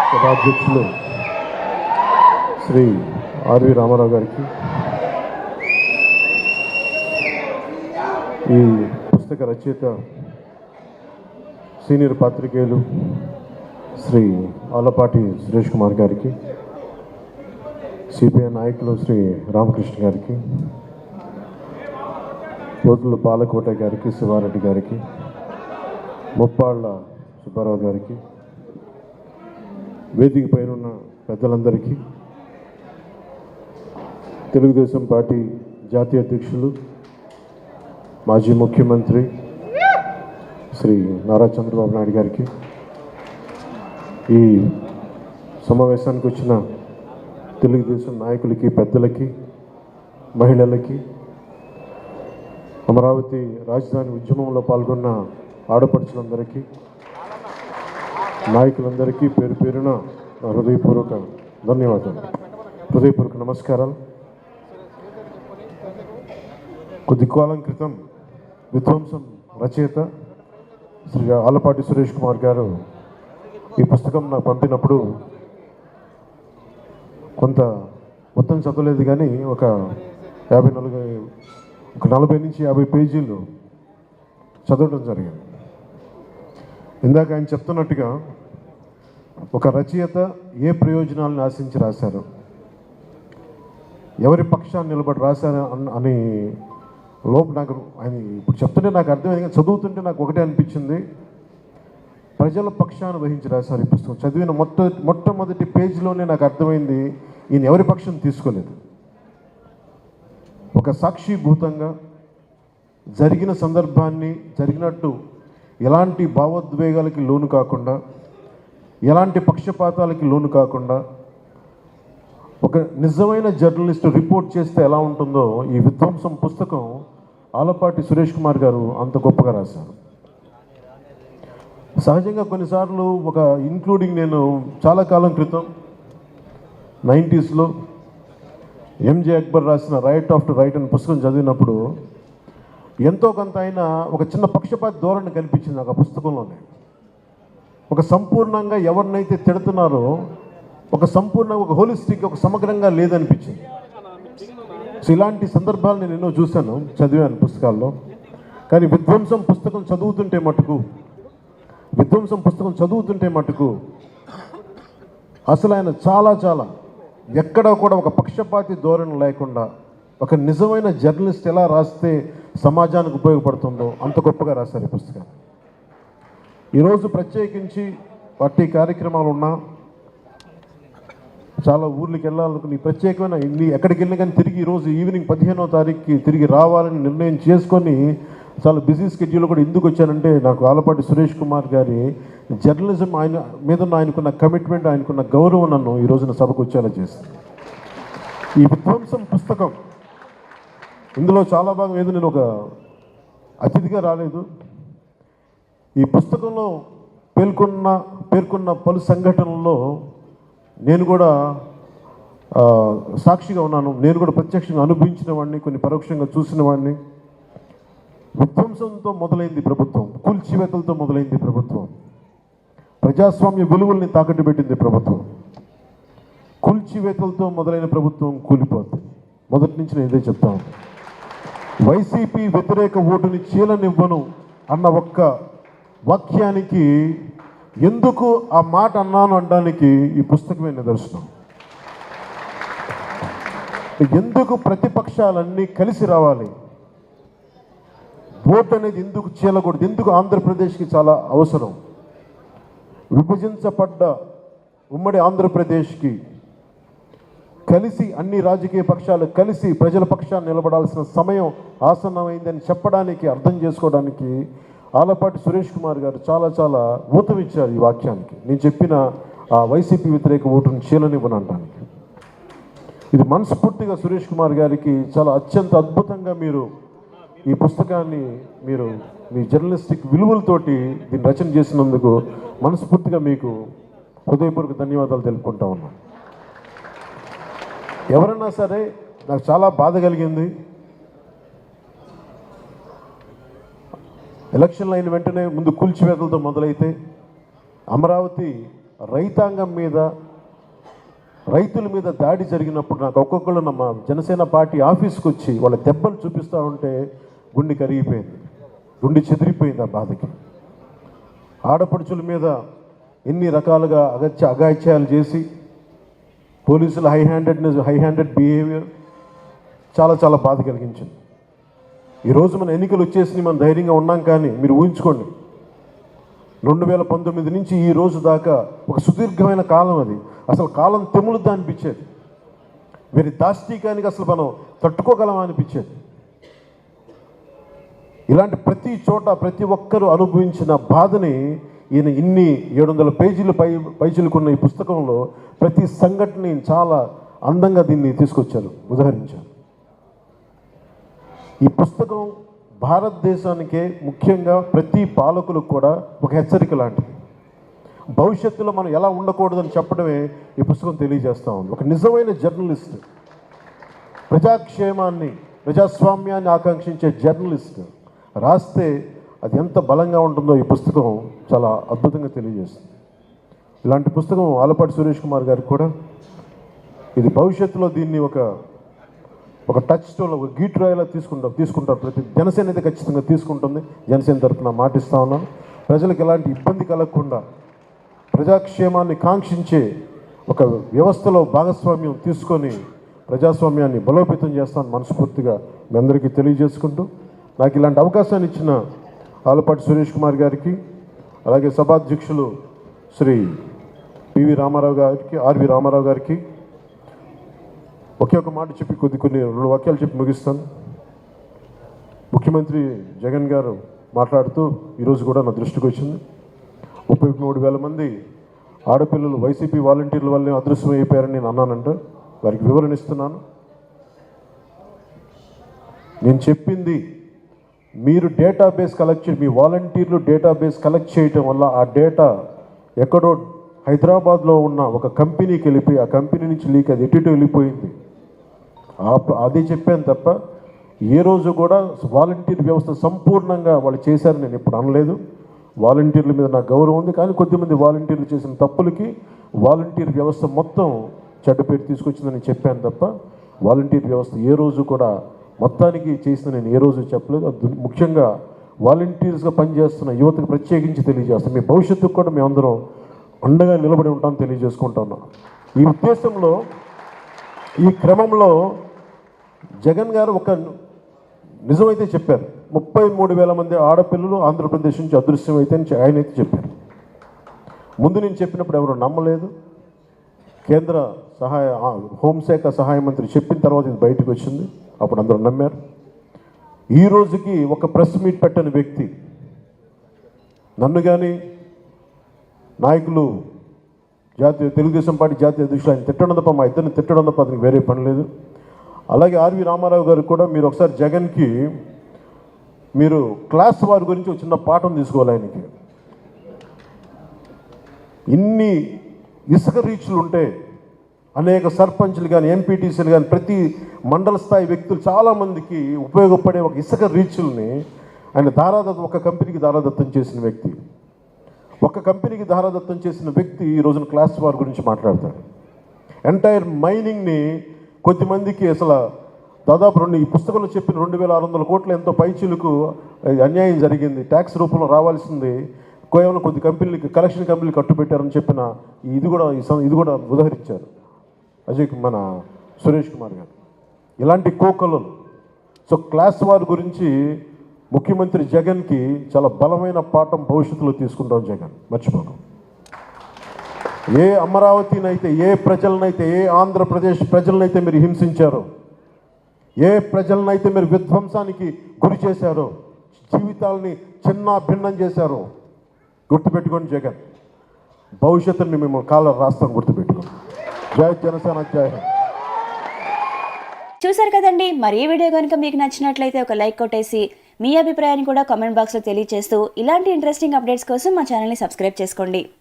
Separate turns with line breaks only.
సభాధ్యక్షులు శ్రీ ఆర్వి రామారావు గారికి, ఈ పుస్తక రచయిత సీనియర్ పాత్రికేయులు శ్రీ ఆలపాటి సురేష్ కుమార్ గారికి, సిపిఐ నాయకులు శ్రీ రామకృష్ణ గారికి, పోతుల బాలకోట గారికి, శివారెడ్డి గారికి, ముప్పాళ్ళ సుబ్బారావు గారికి, వేదిక పైన ఉన్న పెద్దలందరికీ, తెలుగుదేశం పార్టీ జాతీయ అధ్యక్షులు మాజీ ముఖ్యమంత్రి శ్రీ నారా చంద్రబాబు నాయుడు గారికి, ఈ సమావేశానికి వచ్చిన తెలుగుదేశం నాయకులకి, పెద్దలకి, మహిళలకి, అమరావతి రాజధాని ఉద్యమంలో పాల్గొన్న ఆడపడుచులందరికీ, నాయకులందరికీ పేరు పేరున నా హృదయపూర్వక ధన్యవాదాలు, హృదయపూర్వక నమస్కారాలు. కొద్ది కాలం క్రితం విధ్వంసం రచయిత శ్రీ ఆలపాటి సురేష్ కుమార్ గారు ఈ పుస్తకం నాకు పంపినప్పుడు కొంత మొత్తం చదవలేదు, కానీ ఒక 40 నుంచి 50 పేజీలు చదవడం జరిగింది. ఇందాక ఆయన చెప్తున్నట్టుగా ఒక రచయిత ఏ ప్రయోజనాలను ఆశించి రాశారు, ఎవరి పక్షాన్ని నిలబడి రాశారు అని నాకు ఆయన ఇప్పుడు చెప్తుంటే నాకు అర్థమైంది, కానీ చదువుతుంటే నాకు ఒకటే అనిపించింది, ప్రజల పక్షాన్ని వహించి రాశారు ఈ పుస్తకం. చదివిన మొట్టమొదటి పేజీలోనే నాకు అర్థమైంది ఈయన ఎవరి పక్షం తీసుకోలేదు. ఒక సాక్షిభూతంగా జరిగిన సందర్భాన్ని జరిగినట్టు ఎలాంటి భావోద్వేగాలకి లోను కాకుండా, ఎలాంటి పక్షపాతాలకి లోను కాకుండా, ఒక నిజమైన జర్నలిస్టు రిపోర్ట్ చేస్తే ఎలా ఉంటుందో ఈ విధ్వంసం పుస్తకం ఆలపాటి సురేష్ కుమార్ గారు అంత గొప్పగా రాశారు. సహజంగా కొన్నిసార్లు ఇంక్లూడింగ్ నేను చాలా కాలం క్రితం 90s ఎంజే అక్బర్ రాసిన రైట్ ఆఫ్టర్ రైట్ అనే పుస్తకం చదివినప్పుడు ఎంతో కొంత ఆయన ఒక చిన్న పక్షపాత ధోరణి కనిపించింది నాకు ఆ పుస్తకంలోనే. ఒక సంపూర్ణంగా ఎవరినైతే తిడుతున్నారో సంపూర్ణంగా ఒక హోలిస్టిక్, ఒక సమగ్రంగా లేదనిపించింది. సో ఇలాంటి సందర్భాలు నేను ఎన్నో చూశాను, చదివాను పుస్తకాల్లో. కానీ విధ్వంసం పుస్తకం చదువుతుంటే మటుకు అసలు ఆయన చాలా ఎక్కడ కూడా ఒక పక్షపాతి ధోరణి లేకుండా ఒక నిజమైన జర్నలిస్ట్ ఎలా రాస్తే సమాజానికి ఉపయోగపడుతుందో అంత గొప్పగా రాశారు ఈ పుస్తకాన్ని. ఈరోజు ప్రత్యేకించి పార్టీ కార్యక్రమాలు ఉన్నా, చాలా ఊర్లకి వెళ్ళాలనుకుని ప్రత్యేకమైన ఎక్కడికి వెళ్ళినా కానీ తిరిగి ఈరోజు ఈవినింగ్ 15వ తారీఖుకి తిరిగి రావాలని నిర్ణయం చేసుకొని చాలా బిజీ స్కెడ్యూల్ కూడా ఎందుకు వచ్చానంటే, నాకు ఆలపాటి సురేష్ కుమార్ గారి జర్నలిజం ఆయన మీద ఆయనకున్న కమిట్మెంట్, ఆయనకున్న గౌరవం నన్ను ఈ రోజున సభకు వచ్చేలా చేసింది. ఈ విధ్వంసం పుస్తకం ఇందులో చాలా భాగం ఏదో నేను ఒక అతిథిగా రాలేదు. ఈ పుస్తకంలో పేర్కొన్న పలు సంఘటనల్లో నేను కూడా సాక్షిగా ఉన్నాను. నేను కూడా ప్రత్యక్షంగా అనుభవించిన వాడిని, కొన్ని పరోక్షంగా చూసిన వాడిని. విధ్వంసంతో మొదలైంది ప్రభుత్వం, కూల్చివేతలతో మొదలైంది ప్రభుత్వం, ప్రజాస్వామ్య విలువల్ని తాకట్టు పెట్టింది ప్రభుత్వం. కూల్చివేతలతో మొదలైన ప్రభుత్వం కూలిపోతుంది. మొదటి నుంచి నేను ఇదే చెప్తాను. వైసీపీ వ్యతిరేక ఓటుని చీలనివ్వను అన్న ఒక్క వాక్యానికి ఎందుకు ఆ మాట అన్నాను అనడానికి ఈ పుస్తకమే నిదర్శనం. ఎందుకు ప్రతిపక్షాలన్నీ కలిసి రావాలి, ఓటు అనేది ఎందుకు చీలకూడదు, ఎందుకు ఆంధ్రప్రదేశ్కి చాలా అవసరం. విభజించబడ్డ ఉమ్మడి ఆంధ్రప్రదేశ్కి కలిసి అన్ని రాజకీయ పక్షాలు కలిసి ప్రజల పక్షాన్ని నిలబడాల్సిన సమయం ఆసన్నమైందని చెప్పడానికి, అర్థం చేసుకోవడానికి ఆలపాటి సురేష్ కుమార్ గారు చాలా ఊతమిచ్చారు ఈ వాక్యానికి. నేను చెప్పిన ఆ వైసీపీ వ్యతిరేక ఓటును చీలనివ్వనడానికి. ఇది మనస్ఫూర్తిగా సురేష్ కుమార్ గారికి చాలా అత్యంత అద్భుతంగా మీరు ఈ పుస్తకాన్ని మీ జర్నలిస్టిక్ విలువలతోటి దీన్ని రచన చేసినందుకు మనస్ఫూర్తిగా మీకు హృదయపూర్వక ధన్యవాదాలు తెలుపుకుంటా ఉన్నాను. ఎవరన్నా సరే నాకు చాలా బాధ కలిగింది, ఎలక్షన్లు అయిన వెంటనే ముందు కూల్చివేతలతో మొదలైతే అమరావతి రైతాంగం మీద, రైతుల మీద దాడి జరిగినప్పుడు నాకు ఒక్కొక్కళ్ళు మా జనసేన పార్టీ ఆఫీస్కి వచ్చి వాళ్ళ దెబ్బలు చూపిస్తూ ఉంటే గుండె కరిగిపోయింది, గుండె చెదిరిపోయింది ఆ బాధకి. ఆడపడుచుల మీద ఎన్ని రకాలుగా అగాయిత్యాలు చేసి పోలీసులు హై హ్యాండెడ్ బిహేవియర్ చాలా చాలా బాధ కలిగించింది. ఈరోజు మన ఎన్నికలు వచ్చేసి మనం ధైర్యంగా ఉన్నాం, కానీ మీరు ఊహించుకోండి 2019 నుంచి ఈ రోజు దాకా ఒక సుదీర్ఘమైన కాలం, అది అసలు కాలం తెములుద్దా అనిపించేది. వీరి దాష్టీకానికి అసలు మనం తట్టుకోగలమా అనిపించేది. ఇలాంటి ప్రతి చోట ప్రతి ఒక్కరూ అనుభవించిన బాధని ఈయన ఇన్ని 700 పేజీలు పైచిలుకున్న ఈ పుస్తకంలో ప్రతి సంఘటనని చాలా అందంగా దీన్ని తీసుకొచ్చారు, ఉదాహరించారు. ఈ పుస్తకం భారతదేశానికే, ముఖ్యంగా ప్రతి పాలకులకు కూడా ఒక హెచ్చరిక లాంటిది. భవిష్యత్తులో మనం ఎలా ఉండకూడదని చెప్పడమే ఈ పుస్తకం తెలియజేస్తూ ఉంది. ఒక నిజమైన జర్నలిస్ట్, ప్రజాక్షేమాన్ని, ప్రజాస్వామ్యాన్ని ఆకాంక్షించే జర్నలిస్ట్ రాస్తే అది ఎంత బలంగా ఉంటుందో ఈ పుస్తకం చాలా అద్భుతంగా తెలియజేస్తుంది. ఇలాంటి పుస్తకం ఆలపాటి సురేష్ కుమార్ గారికి కూడా ఇది భవిష్యత్తులో దీన్ని ఒక టచ్ స్టోన్, ఒక గీట్రాయిలా తీసుకుంటారు. ప్రతి జనసేన అయితే ఖచ్చితంగా తీసుకుంటుంది. జనసేన తరఫున మాటిస్తా ఉన్నాను. ప్రజలకు ఎలాంటి ఇబ్బంది కలగకుండా ప్రజాక్షేమాన్ని కాంక్షించే ఒక వ్యవస్థలో భాగస్వామ్యం తీసుకొని ప్రజాస్వామ్యాన్ని బలోపేతం చేస్తానని మనస్ఫూర్తిగా మీ అందరికీ తెలియజేసుకుంటూ, నాకు ఇలాంటి అవకాశాన్ని ఇచ్చిన ఆలపాటి సురేష్ కుమార్ గారికి, అలాగే సభాధ్యక్షులు శ్రీ పివి రామారావు గారికి, ఆర్వి రామారావు గారికి ఒకే ఒక మాట చెప్పి కొన్ని 2 వాక్యాలు చెప్పి ముగిస్తాను. ముఖ్యమంత్రి జగన్ గారు మాట్లాడుతూ ఈరోజు కూడా నా దృష్టికి వచ్చింది, 33,000 మంది ఆడపిల్లలు వైసీపీ వాలంటీర్ల వల్లే అదృశ్యం అయిపోయారని నేను అన్నానంటే వారికి వివరణ ఇస్తున్నాను. నేను చెప్పింది మీరు డేటాబేస్ మీ వాలంటీర్లు డేటాబేస్ కలెక్ట్ చేయటం వల్ల ఆ డేటా ఎక్కడో హైదరాబాద్లో ఉన్న ఒక కంపెనీకి వెళ్ళిపోయి ఆ కంపెనీ నుంచి లీక్ అది ఎటు వెళ్ళిపోయింది. అదే చెప్పాను తప్ప ఏ రోజు కూడా వాలంటీర్ వ్యవస్థ సంపూర్ణంగా వాళ్ళు చేశారని నేను ఎప్పుడు అనలేదు. వాలంటీర్ల మీద నాకు గౌరవం ఉంది, కానీ కొద్దిమంది వాలంటీర్లు చేసిన తప్పులకి వాలంటీర్ వ్యవస్థ మొత్తం చెడ్డ పేరు తీసుకొచ్చిందని చెప్పాను తప్ప వాలంటీర్ వ్యవస్థ ఏ రోజు కూడా మొత్తానికి చేసిన నేను ఏ రోజు చెప్పలేదు. ముఖ్యంగా వాలంటీర్స్గా పనిచేస్తున్న యువతకు ప్రత్యేకించి తెలియజేస్తాను, మీ భవిష్యత్తుకు కూడా మేమందరం అండగా నిలబడి ఉంటామని తెలియజేసుకుంటున్నాం. ఈ ఉద్దేశంలో, ఈ క్రమంలో జగన్ గారు ఒక నిజమైతే చెప్పారు. 33,000 మంది ఆడపిల్లలు ఆంధ్రప్రదేశ్ నుంచి అదృశ్యమైతే ఆయన అయితే చెప్పారు. ముందు నేను చెప్పినప్పుడు ఎవరు నమ్మలేదు. కేంద్ర హోంశాఖ సహాయ మంత్రి చెప్పిన తర్వాత ఇది బయటకు వచ్చింది, అప్పుడు అందరూ నమ్మారు. ఈ రోజుకి ఒక ప్రెస్ మీట్ పెట్టని వ్యక్తి, నన్ను కానీ నాయకులు తెలుగుదేశం పార్టీ జాతీయ అధ్యక్షులు ఆయన తిట్టడం తప్ప, మా ఇద్దరిని తిట్టడం తప్ప అతనికి వేరే పని లేదు. అలాగే ఆర్వి రామారావు గారు కూడా మీరు ఒకసారి జగన్కి మీరు క్లాస్ వారి గురించి ఒక చిన్న పాఠం తీసుకోవాలి. ఆయనకి ఇన్ని ఇసుక రీచ్లు ఉంటే అనేక సర్పంచ్లు కానీ ఎంపీటీసీలు కానీ ప్రతి మండల స్థాయి వ్యక్తులు చాలామందికి ఉపయోగపడే ఒక ఇసుక రీచ్ల్ని ఆయన ఒక కంపెనీకి దారాదత్తం చేసిన వ్యక్తి. ఒక కంపెనీకి దారాదత్తం చేసిన వ్యక్తి ఈ రోజున క్లాస్ వార్ గురించి మాట్లాడతాడు. ఎంటైర్ మైనింగ్ని కొద్దిమందికి అసలు దాదాపు ఈ పుస్తకంలో చెప్పిన 2,600 కోట్ల ఎంతో పైచీలకు అన్యాయం జరిగింది, ట్యాక్స్ రూపంలో రావాల్సింది కేవలం కొద్ది కంపెనీలకి, కలెక్షన్ కంపెనీలు కట్టుబెట్టారని చెప్పిన ఇది కూడా ఉదహరించారు మన సురేష్ కుమార్ గారు. ఇలాంటి కోకలు. సో క్లాస్ వార్ గురించి ముఖ్యమంత్రి జగన్కి చాలా బలమైన పాఠం భవిష్యత్తులో తీసుకుంటాం. జగన్ మర్చిపోను. ఏ అమరావతినైతే, ఏ ప్రజలనైతే, ఏ ఆంధ్రప్రదేశ్ ప్రజలనైతే మీరు హింసించారో, ఏ ప్రజలనైతే మీరు విధ్వంసానికి గురి చేశారో, జీవితాలని చిన్న భిన్నం చేశారో గుర్తుపెట్టుకోండి జగన్. భవిష్యత్తుని మేము కాలర్ రాస్తాం, గుర్తుపెట్టుకోండి. జై జనసేన, జై హింద్.
చూసారు కదండి, మరి ఈ వీడియో కనుక మీకు నచ్చినట్లయితే ఒక లైక్ కొట్టేసి మీ అభిప్రాయాన్ని కూడా కామెంట్ బాక్స్లో తెలియజేస్తూ ఇలాంటి ఇంట్రెస్టింగ్ అప్డేట్స్ కోసం మా ఛానల్ని సబ్స్క్రైబ్ చేసుకోండి.